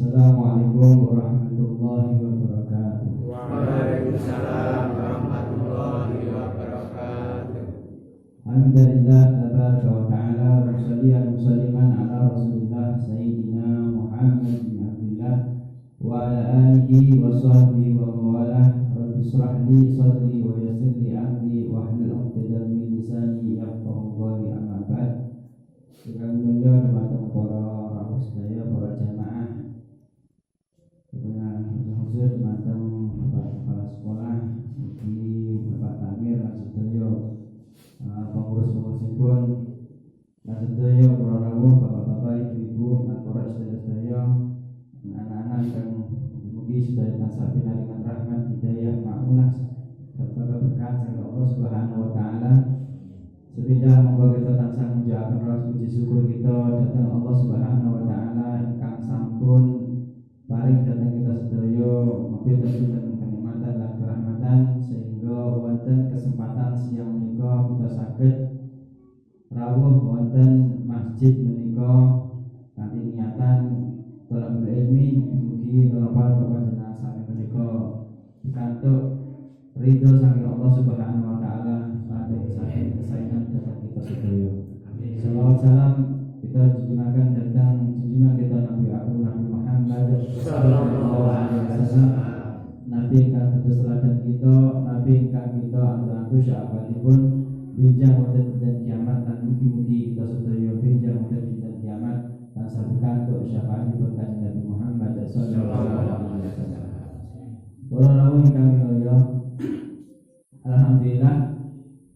Assalamualaikum warahmatullahi wabarakatuh. Waalaikumsalam warahmatullahi wabarakatuh. Alhamdulillah tabaraka wa ta'ala wa musalliman ala Rasulillah Sayyidina Muhammad bin Abdullah wa ala alihi wa sahbihi wa mawalah. Rabbi israh li sadri wa yassir li amri wa hlul 'uqdatam min lisani yafqahu qawli. Amma ba'd. Kami mulia kepada para rawuh sedaya, para jamaah, khusus macam Bapak Kepala Sekolah, di Bapak Tamir, dan sedaya pengurus-pengurusipun, dan sedaya para rawuh, bapak-bapak, ibu-ibu, dan para sedaya, anak-anak yang mugi sedaya tansah pinaringan rahmat, hidayah, ma'unah, serta keberkahan saking Allah Subhanahu wa taala. Sepindah monggo kita tansah mengucapkan rasa puji syukur kita dhateng Allah Subhanahu wa taala ingkang sampun paring dhateng kita sedaya mapitaken kenikmatan lan kerahmatan sehingga wonten kesempatan siang menika kita saged rawuh wonten masjid menika kanthi niatan thalabul ilmi. Mugi kalawan panjenengan sami menika pikantuk ridho saking Allah Subhanahu wa taala lan saking kesayangan dhateng kita sedaya. Salawat salam kita junjungaken dhateng junjungan kita Nabi Agung Nabi Muhammad sallallahu alaihi wasallam, Nabi ingkang dados teladan kita, Nabi ingkang kita antu syafaatipun benjang wonten dinten kiamat, lan mugi-mugi kita sedaya benjang wonten dinten kiamat lan sapikantuk syafaatipun Kanjeng Nabi Muhammad sallallahu alaihi wasallam. Para rawuh ingkang mulya, alhamdulillah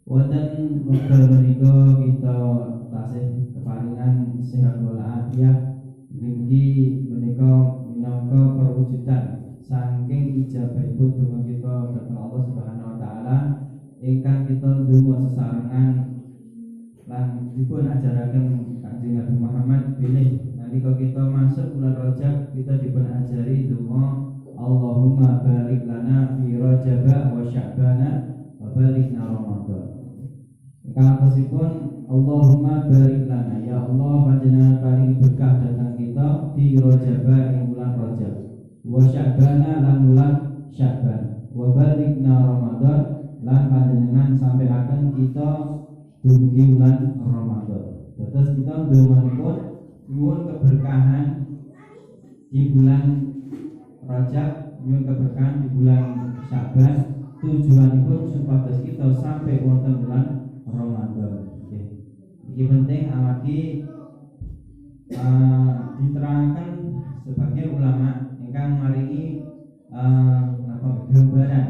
wonten wekdal menika kita tasih keparingan sehat walafiat. Mugi menika minangka perwujudan saking ijabahipun donga kita dhateng Allah Subhanahu wa taala ingkang kita ndonga sesarengan lan dipun ajaraken Kanjeng Nabi Muhammad bilih nalika kita masuk bulan Rajab kita dipun ajari donga Allahumma barik lana fi Rajab wa Sya'bana wa barikna Ramadan. Kangosipun Allahumma barik lana, ya Allah panjenengan paringi berkah dhateng kita fi Rajab ing bulan Rajab wa Sya'bana lan bulan Sya'ban wa barikna Ramadan lan panjenengan sampaiaken kita dumugi bulan Ramadan. Terus kita ndonganipun nyuwun keberkahan di bulan Rajab, nyuwun keberkahan di bulan Sya'ban, tujuanipun supados kita sampai wonten bulan Ramadan. Ini penting amargi diterangkan sebagai ulama ingkang maringi gambaran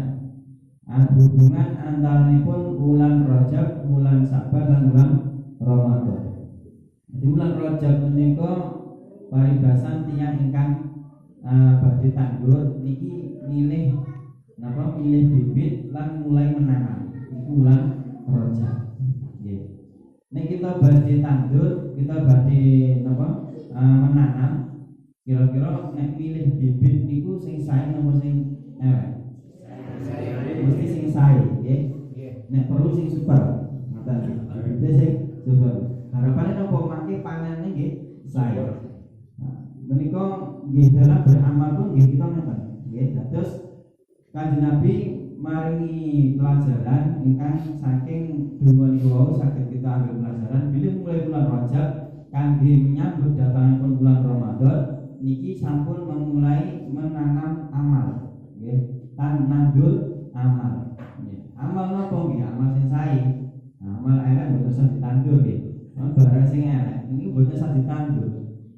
hubungan antaranipun bulan Rajab, bulan Sya'ban lan bulan Ramadan. Di bulan Rajab menika paribasan tiyang ingkang badhe tandur niki milih bibit lan mulai menanam. Iku bulan Rajab. Nggih. Nek kita badhe tandur, kita badhe menanam, kira-kira nek milih bibit niku sing sae napa sing elek? Mesti sing sae, nggih. Nek perlu sing super. Ngoten. Bibit sing super. Harapane napa mangke panenane nggih sae. Menika nggih dalam beramal pun nggih kita ngoten. Nggih, dados Kanjeng Nabi maringi pelajaran ingkang saking donga niku wau saged kita ambil pelajaran bilih mulai bulan Rajab kangge menyambut datangipun bulan Ramadan niki sampun memulai menanam amal, nggih. Tandur amal. Nggih. Amal napa nggih? Amal sing sae. Amal elek mboten usah ditandur nggih. Barang sing elek niki mboten usah ditandur.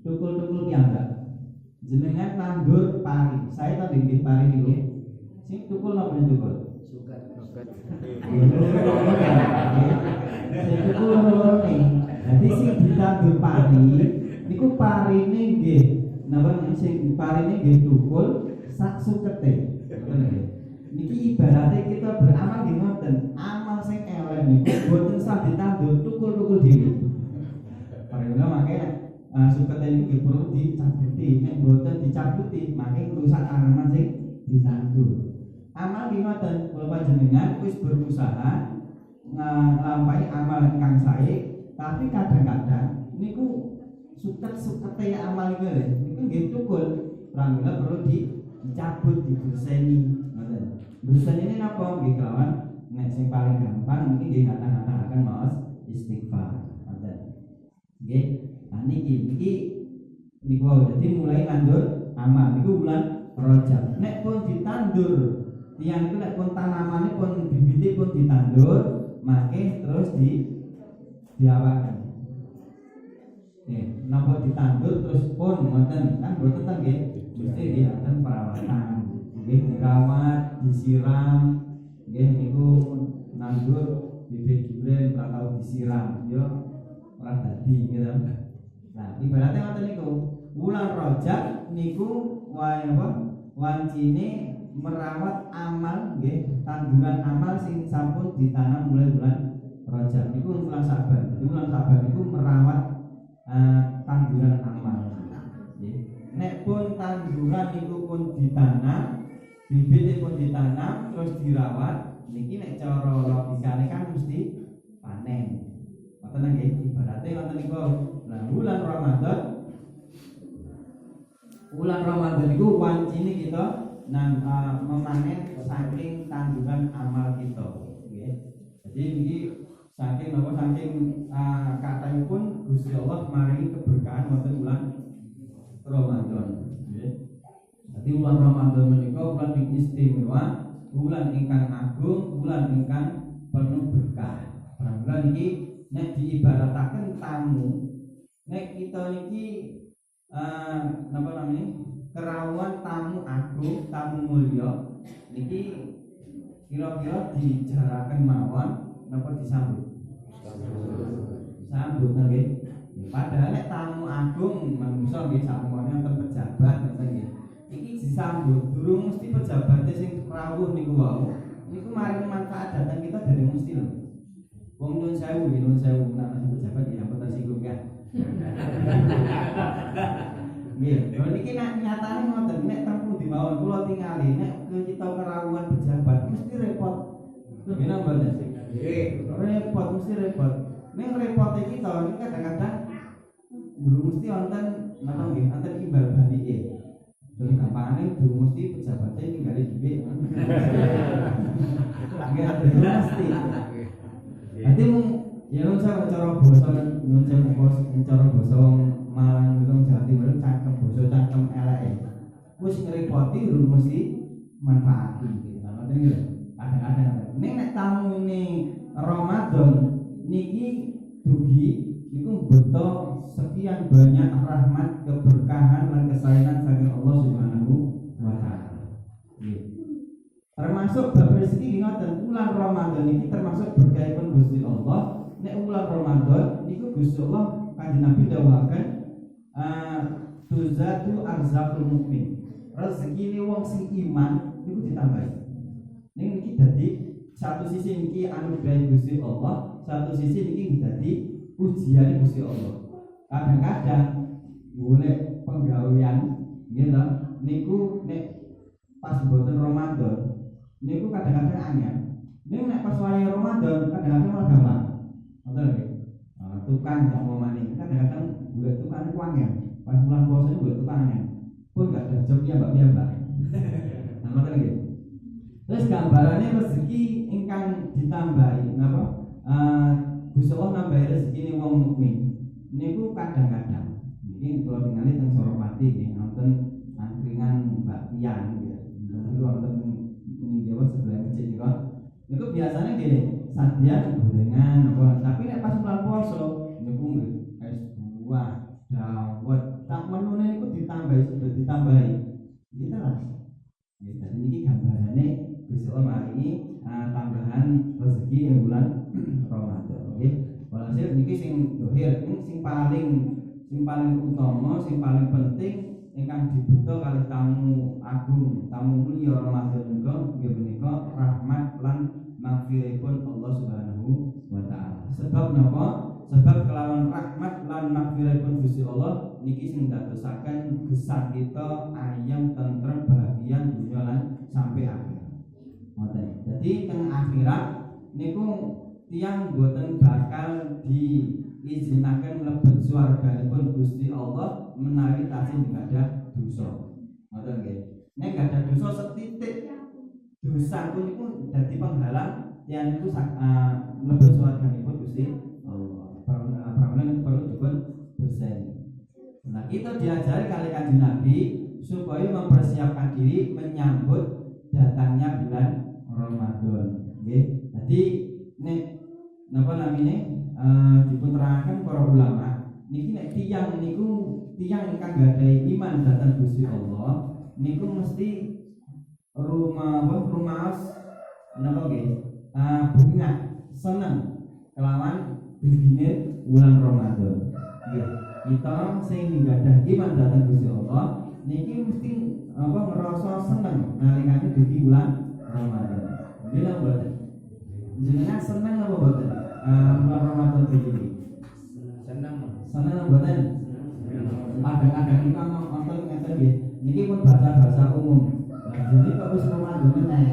Tukul-tukul piyambak. Jenengan tandur pari. Saya ta nggih pari niku. Sing tukul napa tukul? Suket. Sing tukul napa nih? Dadi sing ditandur pari niku parine nggih napa sing parine nggih tukul sak sukete. Niki ibaratnya kita beramal nggih ngoten. Amal sing elek niku boten usah ditandur, tukul-tukul dhewe. Parene makane sukete niku nggih perlu dicabuti. Nek boten dicabuti, mangke rusak tanaman sing ditandur. Amal nggih ngoten, kula panjenengan wis berusaha nglampahi amal ingkang sae, tapi kadang-kadang niku suket-sukete amal niku nggih tukul. pramila perlu dicabut, dibuseni. Ngoten. Buseni ini napa nggih kawan? Nek sing paling gampang mungkin nggih kata-kata maos istighfar. Ngoten. Nggih. Nah niki niku dadi mulai nandur amal niku bulan Rajab. Nek pun ditandur tiyang iku nek pun tanamane pun bibite pun ditandur, make terus diawaken. Napa ditandur terus pun ngoten kan boten ta nggih. Mesti diaten perawatan. Nggih dirawat, disiram. Nggih niku nandur bibit durian ora tau disiram, yo ora dadi gitu. Nah, ibaratnya ngoten niku. Wulan Rajab niku wancine merawat amal nggih, tanduran amal sing sampun ditanam mulai bulan Rajab niku bulan Saban. Bulan Saban niku merawat tanduran amal. Nggih. Nek pun tanduran niku pun ditanam, bibit pun ditanam terus dirawat, niki nek cara logikane kan mesti panen. Ngoten nggih, ibaratnya ngoten niku. Nah, bulan Ramadan niku wancine kita memanen saking tanduran amal kita, nggih. Jadi niki saking kathahipun Gusti Allah maringi keberkahan wonten bulan Ramadan, nggih. Jadi bulan Ramadan menika bulan yang istimewa, bulan ingkang agung, bulan ingkang penuh berkah. Bulan niki nek diibarataken tamu, nek kita niki napa namanya kerawuan tamu agung, tamu mulya niki kira-kira dijaraken mawon napa disambut nggih. Padahal nek tamu agung manungsa nggih sakmene wonten pejabat ngoten nggih. Iki disambut durung mesti pejabatnya sing rawuh niku wau. Niku maring manfaat datang kita dari mesti lho. Wong nyuwun sewu nek pejabat ya apa tersinggung ya. Nggih, lho niki nek nyatane ngoten nek teng pundi mawon kula tingali nek kita kerawuhan pejabat mesti repot. Nggih napa mboten? Nggih, repot mesti repot. Ning repote kita iki kadang-kadang durung mesti wonten napa nggih, wonten imbal balike. Terus gampangane durung mesti pejabatnya ninggali dhuwit. Nggih, durung mesti. Nanti mung ya cara basa Malang itu Jawa Timur cangkem eleke. Wis ngrepoti durung mesti manfaati gitu. Ngoten nggih. Kadang-kadang ning nek tamu ini Ramadan niki dugi niku beto sekian banyak rahmat, keberkahan dan kesayangan saking Allah Subhanahu wa taala. Nggih. Termasuk bab rezeki ngoten, bulan Ramadan niki termasuk berkahipun Gusti Allah. Nek bulan Ramadan niku Gusti Allah kanjeng Nabi dawuhaken tuzatu arzaqul mukmin. Rezekine wong sing iman niku ditambahi. Ning niki dadi satu sisi niki anugerah Gusti Allah, satu sisi niki dadi ujian Gusti Allah. Kadang-kadang golek penggawean nggih to niku nek pas boten Ramadan niku kadang-kadang anyar. Ning nek pas wayah Ramadan kadang-kadang malah gampang. Ngoten nggih. Tukang omongane kadang-kadang golek tukang ku angel. Pas bulan puasa golek tukang angel. Pun gak ada job ya mbak. Nah, ngoten nggih. Terus gambarannya rezeki ingkang ditambahi napa? Gusti Allah nambahi rezekine wong mukmin. Niku kadang-kadang niki kula tingali teng Sorowati nggih wonten angkringan Mbak Tian nggih. Niku wonten ing Jawa sebelah masjid niku biasanya nggih sajian gorengan apa tapi nek pas bulan puasa niku nggih es buah dawet tak menune niku sudah ditambahi gitu lah. Ya jadi niki gambarane Gusti Allah maringi tambahan rezeki ing bulan Ramadan nggih. Walhasil niki sing dohir sing paling utama, sing paling penting ingkang dibutuh kalih tamu agung, tamu mulya Ramadan menika rahmat lan maghfirahipun Allah Subhanahu wa taala. Sebab napa? Sebab kelawan rahmat lan maghfirahipun Gusti Allah niki sing ndadosaken gesang kita ayam tentrem bahagia dunya lan sampai akhir. Ngoten. Jadi teng akhirat niku tiyang boten bakal diizinaken mlebet swarganipun Gusti Allah menawi tasih nggak ada dosa. Ngoten nggih. Nek gak ada dosa setitik dosa niku dadi penghalang tiyang niku mlebu swarganipun Gusti Allah. Pramila perlu dipun berseni. Nah, kita diajari kali Kanjeng Nabi supaya mempersiapkan diri menyambut datangnya bulan Ramadan. Nggih. Jadi nek napa namine dipun terangkan para ulama niki nek tiyang ingkang gadhahi iman dhateng Gusti Allah niku mesti rumaos napa nggih bunga seneng kelawan dibine bulan Ramadan. Nggih. Kita sing gadah iman dhateng Gusti Allah niki mesti ngerasa seneng nalikane dugi bulan Ramadan. Nggih lho mboten. Jenengan seneng apa mboten? Bulan Ramadan iki. Seneng mboten? Kadang-kadang iki wonten ngeten nggih. Niki pun bahasa umum. Jadi kok wis Ramadan meneh.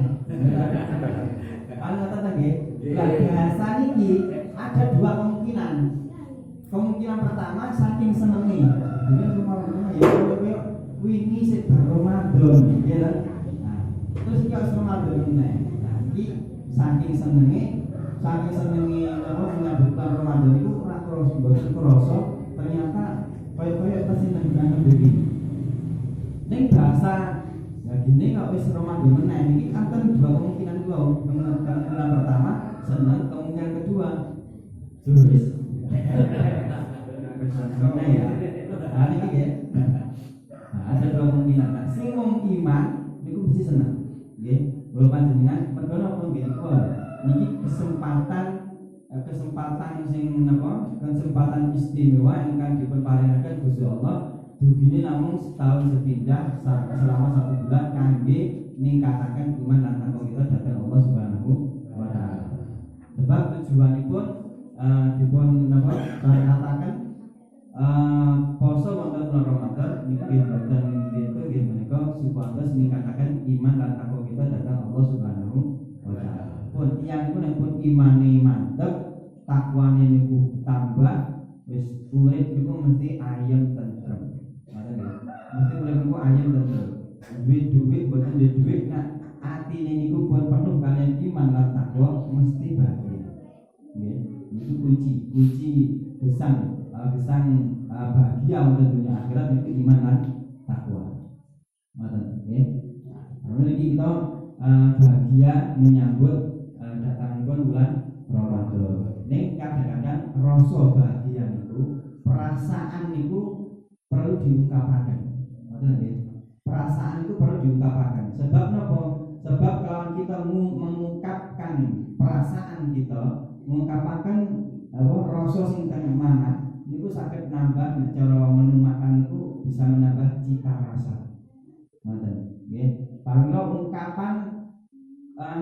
Kan ngoten ta nggih? Bahasa niki ada dua kemungkinan. Kemungkinan pertama saking senenge. Jadi Ramadan ya koyo wingi sik Ramadan, ya kan? Nah, terus iki wis Ramadan meneh. Nah, iki saking senenge menyambut Ramadan itu ora krasa ternyata koyo pasti nang dhewe. Ning bahasa ya gini kok wis Ramadan meneh iki akan dua kemungkinan dua. Kemungkinan pertama seneng, kemungkinan kedua turis. Karena ya, ini ya. Nah, ada dua kemungkinan. Nah, sing wong iman niku mesti seneng. Nggih, kula panjenengan perkara pun nggih niki kesempatan sing napa? Kesempatan istimewa ingkang dipunparingaken Gusti Allah dugine namung setahun sepindah selama 1 bulan kangge ningkataken iman lan takwa kita dhateng Allah Subhanahu wa taala. Sebab tujuanipun dipun napa katakan poso wonten bulan Ramadan niki boten nggih menika supados ningkataken iman lan takwa kita dhateng Allah Subhanahu wa taala. Pun tiyang pun nek pun imane mantep, takwane niku tambah, wis urip niku mesti ayem tentrem. Ngoten nggih. Mesti urip niku ayem tentrem. Duit boten duit nak atine niku pun penuh kalian iman lan takwa mesti bahagia. Nggih. Itu kunci gesang bahagia untuk dunia akhirat itu iman dan takwa. Ngoten nggih. Lalu lagi kita bahagia menyambut datangipun bulan Ramadan. Ning kadang-kadang rasa bahagia niku, perasaan niku perlu diungkapkan. Ngoten nggih. Perasaan itu perlu diungkapkan. Sebab napa? Sebab kalau kita mengungkapkan perasaan kita, mengungkapkan rasa sing teng mana niku saged nambah cara menumakan niku bisa menambah cita rasa. Ngoten nggih. Pamila ungkapan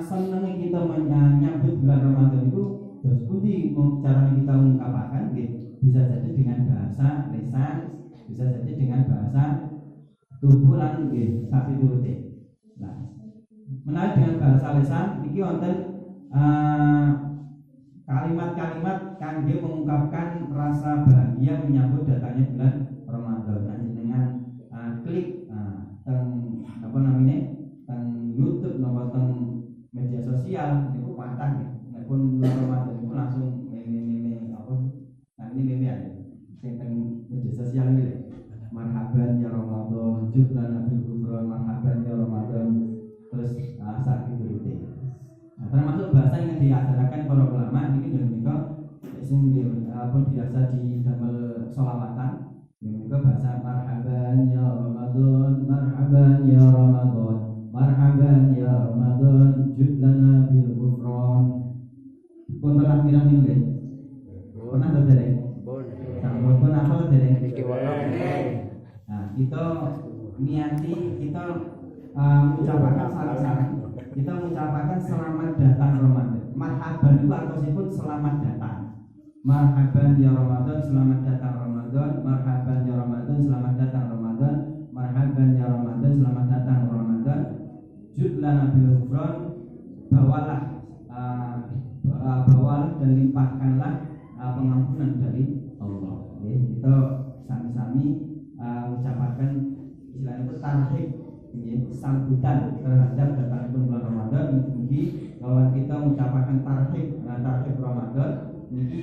senenge kita menyambut bulan Ramadan itu terus pundi carane kita ungkapkan nggih. Bisa jadi dengan bahasa lisan, bisa jadi dengan bahasa tubuh lan nggih sapiturute. Nah, menawi dengan bahasa lisan iki wonten kalimat-kalimat kangge mengungkapkan rasa bahagia menyambut datangnya bulan Ramadan. Nah, dengan klik teng apa namanya? Teng YouTube napa teng media sosial niku pantang nggih. Nek pun bulan Ramadan niku langsung meme apa? Nah, ini meme ya. Sing teng media sosial iki. Marhaban ya Ramadan, judlana bil ghufran, marhaban ya Ramadan. Terus saat itu rutin. Nah, termasuk bahasa yang diajarkan para ulama ini menika sing pun biasa di damel sholawatan menika bahasa marhaban ya Ramadan, marhaban ya Ramadan, marhaban ya Ramadan, judlana bil ghufran. Pun pernah pirang nggih? Pernah ta dereng? Pun apa dereng? Nah, kita niati kita mengucapkan sareng-sareng. Kita mengucapkan selamat datang Ramadan. Marhaban itu artosipun selamat datang. Marhaban ya Ramadan, selamat datang Ramadan. Marhaban ya Ramadan, selamat datang Ramadan. Marhaban ya Ramadan, selamat datang Ramadan. Judlana bil ghufran, bawalah dan limpahkanlah pengampunan dari Allah. Kita sami-sami mengucapkan istilahnya itu tarhib sambutan terhadap datangnya bulan Ramadan. Mugi kalau kita mengucapkan tarhib Ramadan niki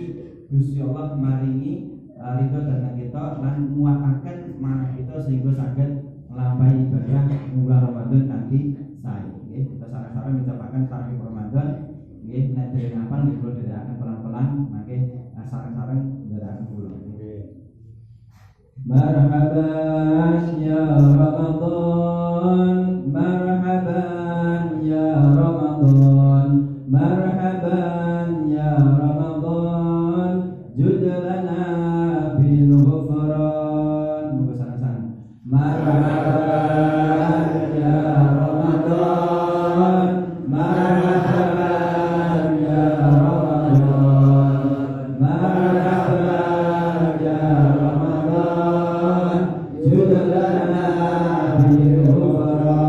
Gusti Allah maringi ridho dhateng kita lan muataken manah kita sehingga saged nglampahi ibadah bulan Ramadan kanthi sae. Nggih, kita sareng-sareng mengucapkan tarhib Ramadan. Nggih, nek dhewe ngapal nggih kula dherekaken pelan-pelan, mangke sareng-sareng dherekaken kula. Marhaban ya Ramadan, marhaban ya Ramadan, marhaban ya Ramadan, jud lana bil ghufran. Muga sareng-sareng. Marhaban ya Ramadan, marhaban ya Ramadan, marhaban ya Ramadan, jud lana bil ghufran.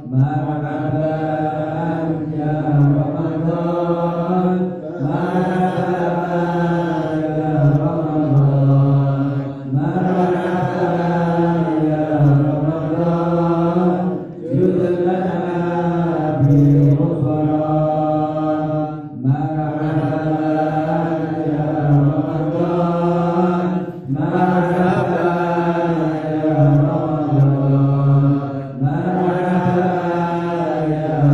Marhaban ya Ramadan, marhaban ya Ramadan, marhaban ya Ramadan, jud lana bil ghufran. Marhaban ya Ramadan, marhaban ya Ramadan, marhaban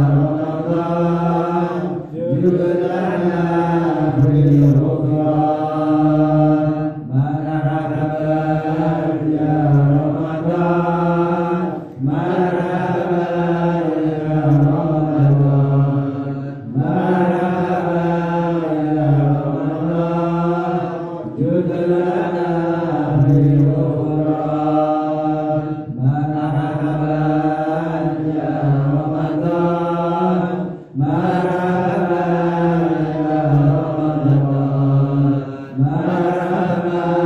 ya Ramadan, jud lana bil ghufran. Marhaban ya Ramadan, marhaban ya Ramadan, marhaban ya Ramadan, jud lana bil ghufran. Marhaban ya Ramadan, marhaban ya Ramadan, marhaban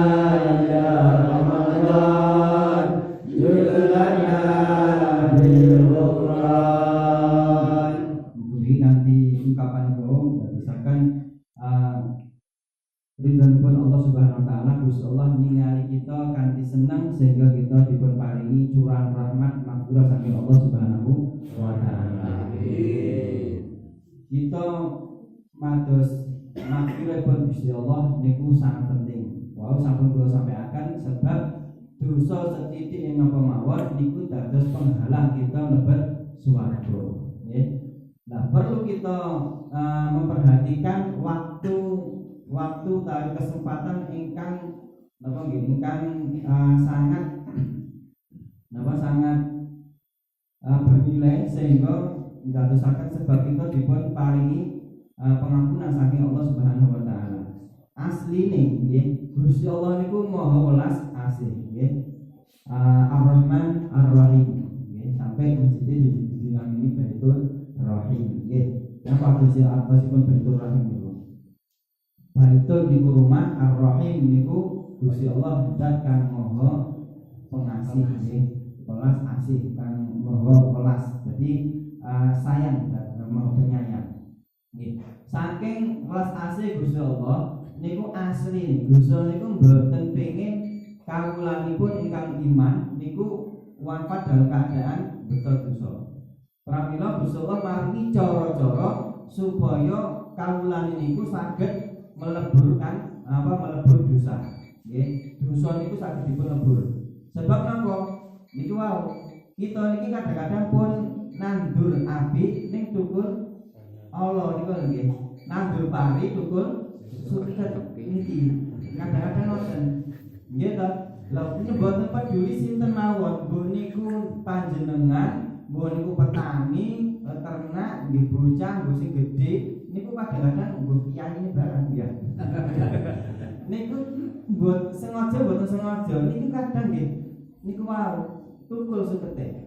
ya Ramadan, jud lana bil ghufran. Mugi nanti ungkapan kaum dadosaken ridhonipun Allah Subhanahu wa taala. Gusti Allah ningali kita kanthi seneng sehingga kita dipun paringi curahan rahmat maghfirah saking Allah Subhanahu wa taala. Kita mados maghfirahipun Gusti Allah niku sangat penting. Wau sampun kula sampaikan sebab dosa setitik menapa mawon niku dados penghalang kita mlebet swarga. Nggih. Nah, perlu kita memperhatikan waktu tadi kesempatan ingkang napa nggih ingkang sangat bernilai sehingga dadosaken sebab kita dipun paringi pengampunan saking Allah Subhanahu wa taala. Asline nggih Gusti Allah niku Maha Welas Asih nggih. Ar-Rahman Ar-Rahim nggih sampai masjid dinamini Baitul Rahim nggih. Napa Gusti atasipun Baitul Rahim niku? Baitul niku rumah, Ar-Rahim niku Gusti Allah zat kang Maha Pengasih nggih. Welas asih kang Maha welas. Jadi sayang dan Maha penyayang. Nggih. Saking welas asih Gusti Allah niku asli Gusti niku mboten pengin kawulanipun ingkang iman niku wafat dalam keadaan betul dosa. Pramila Gusti Allah maringi cara-cara supaya kawulan niku saged melebur dosa. Nggih, dosa niku saged dipun lebur. Sebab napa? Niku wau kita niki kadang-kadang pun nandur api ning tukul Allah niku nggih. Nandur pari tukul suket niki. Kadang-kadang ngoten. Nggih to. Lha mboten peduli sinten mawon, mbok niku panjenengan, mbok niku petani, ternak, nggih bocah, mbok sing gedhe, niku kadang-kadang mbok kiyai barang ya. Niku mbok sengaja mboten sengaja, niku kadang nggih. Niku wau tukul sukete.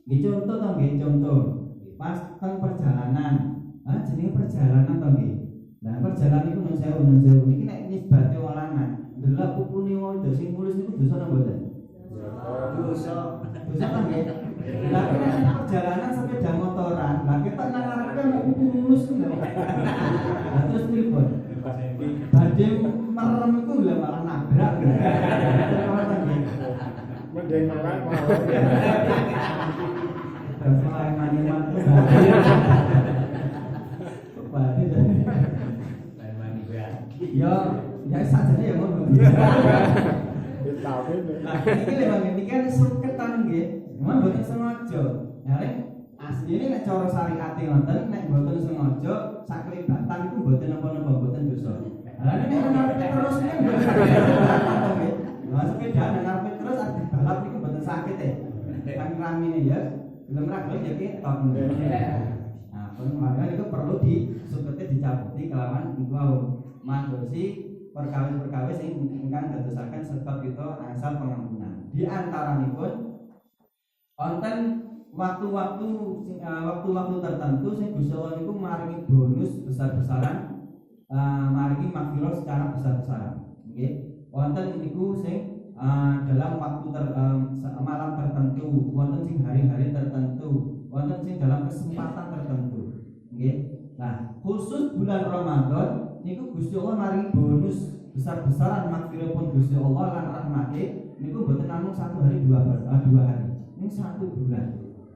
Nggih contoh to nggih, contoh. Pas teng perjalanan. Jenenge perjalanan to nggih. Nah, perjalanan niku nun sewu niki nek nisbate wong lanang. Delok pupune wong sing mulus niku dosa napa mboten? Dosa. Dosa kan nggih. Lah nek perjalanan sepeda motoran, lah ketok nang ngarepe nek pupu mulus lho. Lah terus pripun? Badhe merem iku lho malah nabrak. ide melek terus mulai maniman ya sajane ya ngono. tapi Nah, iki lho ini kan suketan nggih. Memang boten sengaja. Arek asline nek cara syariat ngoten nek boten sengaja sak kelibatan iku boten napa-napa boten dosa. Lah nek ngarepe terus kan dosa. Lah sepeda ngarepe terus ati balap iku boten sakit e. Kan ramine ya. Belum ra gelem ya ketok. Nah, makanya itu perlu disukete dicabuti kelawan iku mandosi perkawis-perkawis ingkang dadosaken sebab kita asal pengampunan. Di antaranipun wonten waktu-waktu tertentu sing Gusti Allah niku maringi bonus besar-besaran, maringi maghfirah secara besar-besaran. Nggih. Wonten niku sing dalam waktu malam tertentu, wonten sing hari-hari tertentu, wonten sing dalam kesempatan tertentu. Nggih. Nah, khusus bulan Ramadan niku Gusti Allah maringi bonus besar-besaran maghfirahipun Gusti Allah lan rahmate niku mboten namung 1 hari 2 hari. Ini 1 bulan.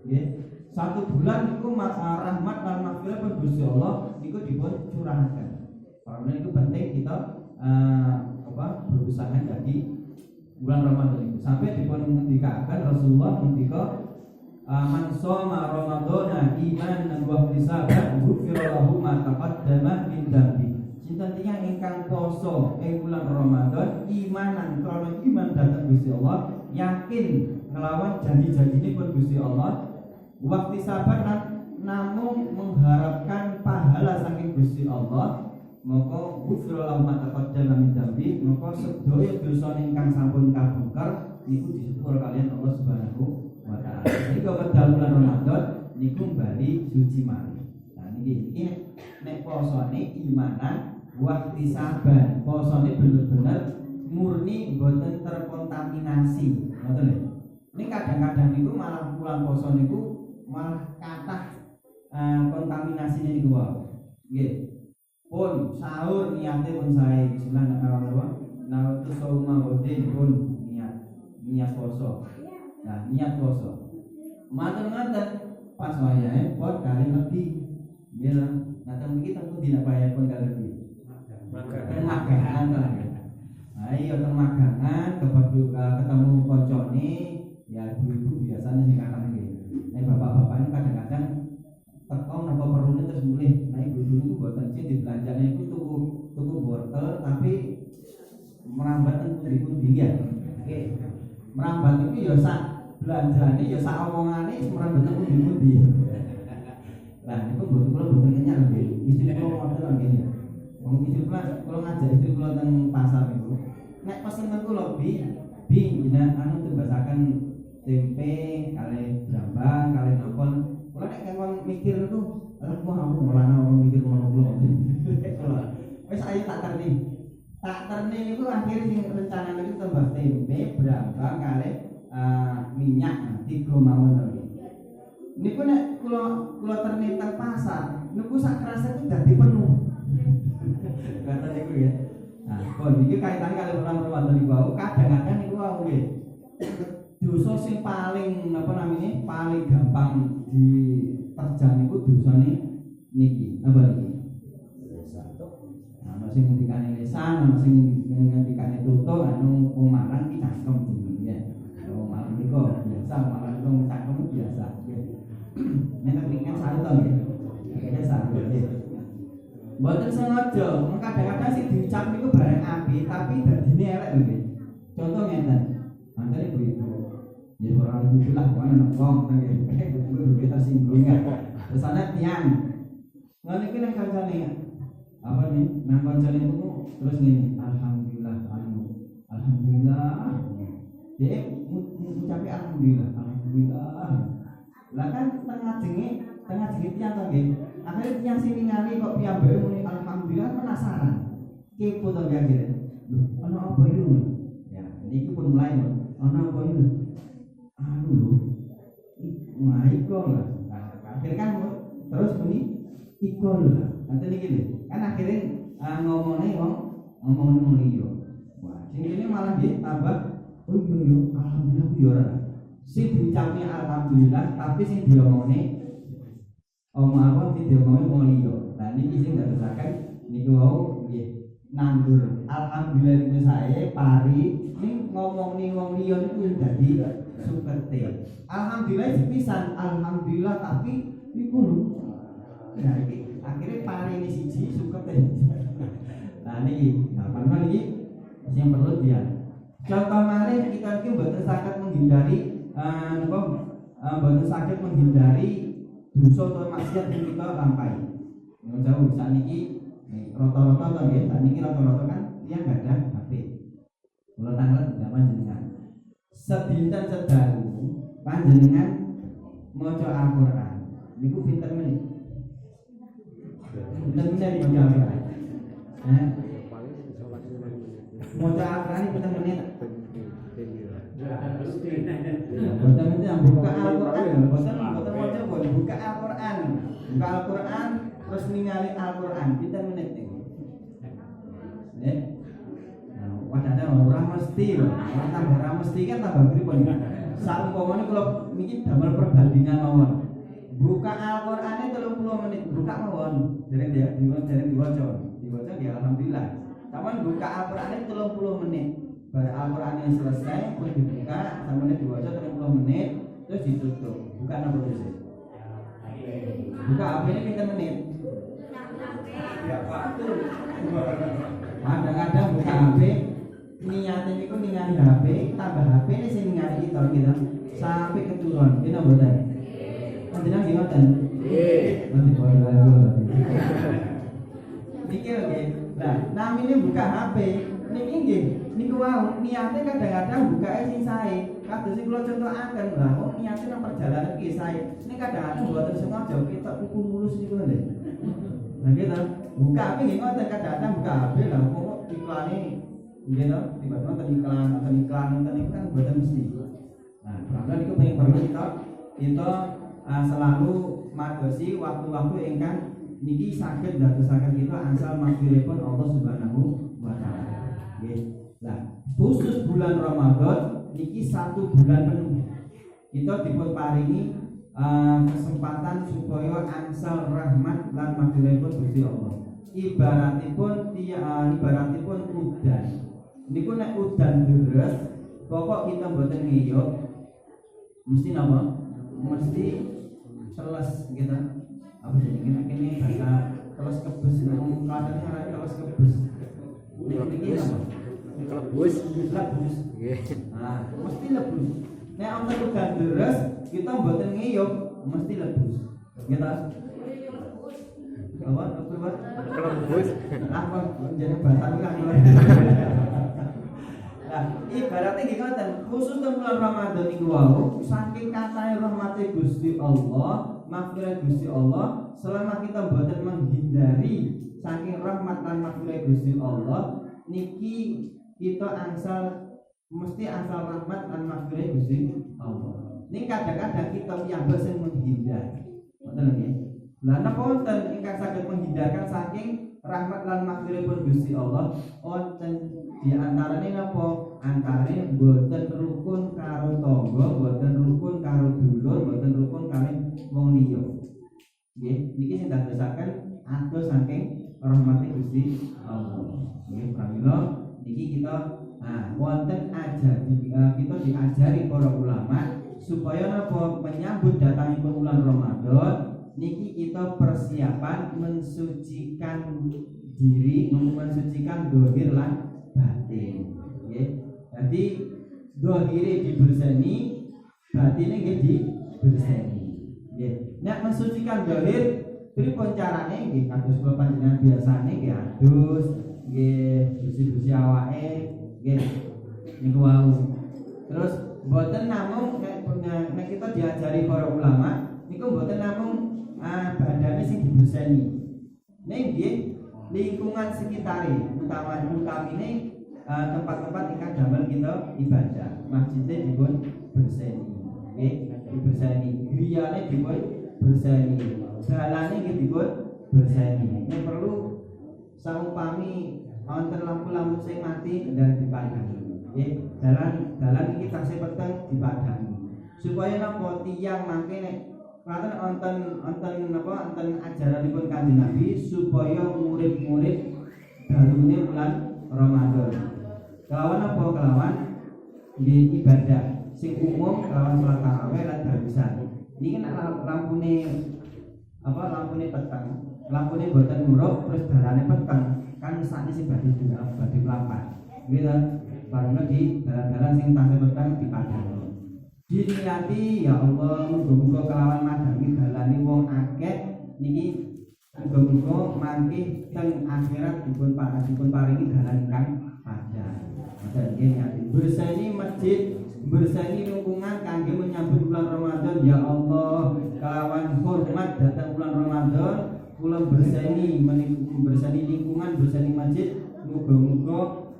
Nggih. 1 bulan niku rahmat lan maghfirahipun Gusti Allah niku dipun curahaken. Karena itu penting kita berusaha jadi bulan Ramadan itu sampai dipun ngendikaken Rasulullah ngendika man shoma ramadhana imanan wa ihtisaban ghufira lahu ma taqaddama min dhanbi. Sinten tiyang ingkang poso ing bulan Ramadan imanan krana iman dhateng Gusti Allah, yakin nglawan janji-janjinipun Gusti Allah, wa ihtisaban namung mengharapkan pahala saking Gusti Allah, maka ghufira lahu ma taqaddama min dhanbi, maka sedaya dosa ingkang sampun kabongkar niku disepur kalian Allah Subhanahu wa taala. Jadi wedal bulan Ramadan niku bali suci malih. Nah niki nek posone imanan waktu saban, posone bener-bener murni mboten terkontaminasi. Ngoten lho. Ini kadang-kadang niku malah pulang poso niku malah kathah kontaminasine niku wae. Nggih. Pun sahur niate pun sae bismillahirrahmanirrahim. Nawaitu shauma wadin pun niat poso. Nah, niat poso. Maten-maten pas wayahe pon kali lebih. Nggih lho. Ngaten iki tentu dina wayahe pon kali lebih. Magangan to. Ayo magangan ketemu koncone ya ibu-ibu biasanya sing kakak nggih. Nek bapak-bapak ini kadang-kadang teko napa perlune terus mulih. Nah ibu-ibu niku boten sing dibelanjane iku tuku wortel tapi merambat teng pundi-pundi ya. Oke. Merambat itu ya sak belanjane ya sak omongane merambat teng pundi-pundi. Lah niku boten kenyak nggih. Istri kula ngoten nggih. Wong istri kula ngajak istri kula teng pasar niku. Nek pesen kula jenengan tumbasaken tempe kali brambang kali nopon. Kula nek kengkon mikir niku, aku mulane mikir ngono kula. Wis ayo tak terni niku akhir sing rencana niku tambah tempe brambang kali minyak 3 mawon to. Niku nek kula terni teng pasar, niku sak krasa iki dadi penuh. Kata niku ya. Nah, kon iki kaitane kali bulan Ramadan niku wau, kadang-kadang niku wau nggih. Dosa sing paling paling gampang diterjang niku dosane niki. Napa niki? Dosa. Ana sing ngendikane lisan, ana sing ngendikane tutuk, anu wong marang iki cangkem jenenge. Wong marang niku biasa, marang niku cangkem biasa. Nek keringan sarut to nggih. Kaya sarut nggih. Mboten sengaja, kadang-kadang sing diucap niku barang apik tapi dadine elek lho nggih. Contoh ngeten. Mantene ibu-ibu. Ya ora ibu lah kono wong nggih. Ibu tersinggung ya. Terus ana tiyang. Ngono iki nek kancane apa nih? Nang kancane niku terus ngene, alhamdulillah alhamdulillah. Dia ngucapi alhamdulillah. Lah kan tengah jenenge tiyang to nggih. Akhirnya tiyang sing ningali kok piyambake muni alhamdulillah penasaran. Kepo to akhirnya. Loh, ana apa yo? Ya, niki pun mulai ana apa yo? Anu lho. Iko lah. Akhirnya kan terus muni iko lho. Nanti niki lho. Kan akhirnya ngomongnya ngomong liyo. Wah, sing ini malah dia tambah oh iya alhamdulillah ora. Sing diucapne alhamdulillah tapi sing diomongne apa sing diomongne wong liya. Lah niki sing dadosaken niku wau nggih nandur alhamdulillah niku sae pari ning ngomongni wong liya niku dadi sukete. Alhamdulillah sepisan alhamdulillah tapi niku lho. Nah iki akhirnya pari ini siji sukete. Nah niki apa niki sing perlu dia. Contoh malih kita iki mboten saged menghindari mboten saged menghindari dosa atau maksiat yang kita lampahi. Yang jauh saat ini rata-rata atau ya saat ini rata-rata kan dia nggak ada HP. Kalau tanggal tidak panjenengan. Sedinten sedalu panjenengan maca Al-Qur'an. Niku pinten menit? Pinten menit maca Al-Qur'an? Maca Al-Qur'an pinten menit? Boten menit buka Al-Qur'an, boten maca buka Al-Qur'an. Buka Al-Qur'an terus ningali Al-Qur'an pinten menit niku? Nggih. Padahal ora mesti lho. Ora mesti kan tambah pripun. Saumpamane kula niki damel perbandingan mawon. Buka Al-Qur'ane 30 menit, buka mawon. Dereng ya, diwaca. Diwaca ya alhamdulillah. Saman buka Al-Qur'ane 30 menit. Bar Al-Qur'ane selesai pun dibuka, sampeyan diwaca 30 menit terus ditutup. Buka napa terus? Buka HP-ne pinten menit? Ya Pak. Kadang-kadang buka HP niatnya niku ningali HP, tambah HP ini sing ningali kita gitu. Sampai keturun, kita mboten. Panjenengan nggih ngoten? Nggih. Nanti boleh lagi. Mikir nggih. Lah, namine buka HP, niki nggih, niku wau niate kadang-kadang bukae sing sae. Kados sing kula contohaken, lah kok niate nang perjalanan ki sae. Nek kadang-kadang mboten sengaja kita kuku mulus niku lho. Nah kita buka HP nggih ngoten kadang-kadang buka HP lah kok iklane nggih to, tiba-tiba nonton iklan itu kan mboten mesti. Nah, pelan-pelan niku paling perlu kita selalu madosi waktu-waktu ingkang niki saged dadosaken kita angsal maghfiripun Allah Subhanahu wa taala. Nggih. Nah, khusus bulan Ramadan niki 1 bulan penuh. Kita dipun paringi kesempatan supaya angsal rahmat lan maghfiripun Gusti Allah. Ibaratipun udan. Niku nek udan deres, pokok kita mboten ngiyup mesti napa? Mesti teles gitu. Apa jenenge kene bahasa teles kebus nang kadang ngarani teles kebus. Niki napa? Lebus. Nggih. Nah, mesti lebus. Nek ana udan deres, kita mboten ngiyup mesti lebus. Gitu. Apa? Kelembus. Apa jenenge bahasa kan. Nah, ibaratnya gimana? Khusus di bulan Ramadan ini wau, saking katanya rahmati Gusti Allah, maghfirah Gusti Allah, selama kita boten menghindari saking rahmat dan maghfirah Gusti Allah, niki kita mesti asal rahmat dan maghfirah Gusti Allah. Ini kadang-kadang kita yang bosan menghindar, betul nggih? Lah napa wonten ingkang saged menghindarkan saking rahmat lan maghfiripun Gusti Allah wonten di antarane napa antare boten rukun karo tangga, boten rukun karo dulur, boten rukun karo wong liya. Nggih, niki sing dadosaken adoh saking rahmate Gusti Allah. Nggih, pramila niki kita wonten kita diajari para ulama supaya napa menyambut datangipun bulan Ramadan niki kita persiapan mensucikan diri, mensucikan dohir lan batin. Nggih. Jadi dohire diberseni, batine nggih diberseni. Nggih. Nek mensucikan dohir pripun carane nggih kados kula panjenengan biasane nggih adus, nggih bersih-bersih awake, nggih niku wau. Terus mboten namung nek kita diajari para ulama niku mboten namung badane sing diberseni. Ning nggih lingkungan sekitare utamine tempat-tempat ingkang damel kita ibadah. Masjidnya dipun berseni. Nggih, diberseni. Griyane dipun berseni. Dalane nggih dipun berseni. Nek perlu saumpami wonten lampu-lampu sing mati dan dipateni. Nggih, dalan iki tasih peteng dipadangi. Supaya napa tiyang mangke nek Klaten wonten ajaranipun Kanjeng Nabi supaya murid-murid dalune bulan Ramadan. Kelawan apa kelawan nggih ibadah sing umum kelawan salat tarawih lan tarusan. Niki nek lampune peteng, lampune boten murup terus dalane peteng, kan sakne sing badhe mlampah. Nggih ta, bareng di dalan-dalan sing tasih peteng dipadangi. Diniati ya Allah muga-muga kelawan madangi dalane wong akeh niki muga-muga mangke teng akhirat dipun paringi dalan ingkang panjang. Maksud nggih niati bersani masjid, bersani lingkungan kangge menyambut bulan Ramadan ya Allah. Kelawan hormat datang bulan Ramadan, kula bersani lingkungan, bersani masjid, muga-muga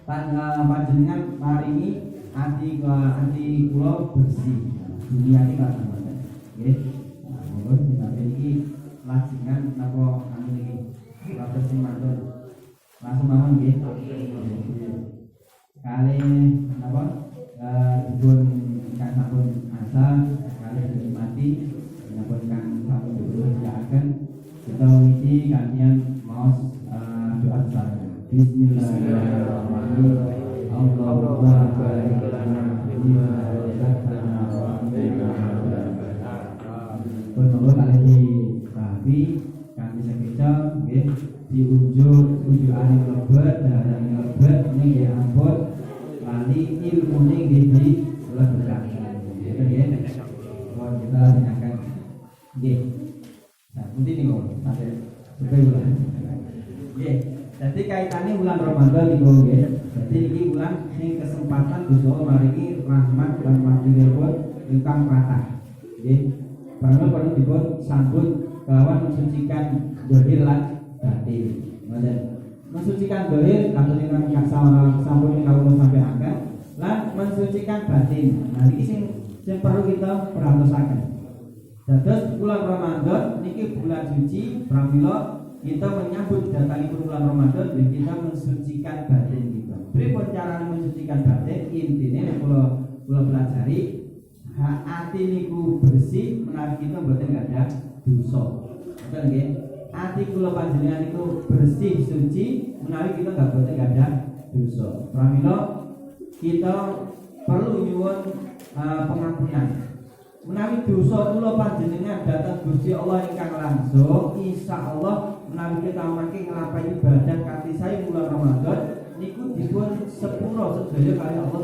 panjenengan maringi ati kula bersih dunia iki kan ngoten nggih. Monggo dinabe iki lajengan napa anu niki wates mantun langsung mawon nggih kali napa dipun kan sampun asal kali dinikmati napa kan sampun dikerjakan kita wiji kantian maos doa besar. Bismillahirrahmanirrahim. Allahumma barik lana fima razaqtana wa qina adzabannar. Monggo kalih dirabi kanthi sekeca nggih diunjuk unjukane lebet darane lebet nggih ampun lali ilmune nggih dilebetake. Nggih. Mohon kita dengarkan. Nggih. Nah, pundi niku sampai sepenuhnya. Nggih. Jadi kaitannya bulan Ramadan niku nggih. Jadi iki bulan sing kesempatan Gusti Allah maringi rahmat lan mahfiripun ingkang kathah. Nggih. Bareng dipun sambut kelawan mensucikan zahir lan batin. Ngoten. Mensucikan zahir kanthi ingkang sampun kawula sampaikan lan mensucikan batin. Nah iki sing perlu kita perhatosaken. Dados bulan Ramadan niki bulan suci pramila kita menyambut datangipun bulan Ramadan dan kita mensucikan batin kita. Pripun carane mensucikan batin? Intine nek kula pelajari hati niku bersih menawi kita mboten ada dosa. Ngoten nggih. Ati kula panjenengan niku bersih suci menawi kita mboten ada dosa. Pramila kita perlu nyuwun pengampunan. Menawi dosa kula panjenengan dhateng Gusti Allah ingkang langsung, insyaallah menawi kita mangke nglampahi ibadah kanthi sae bulan Ramadan niku dipun sepuro sedaya kali Allah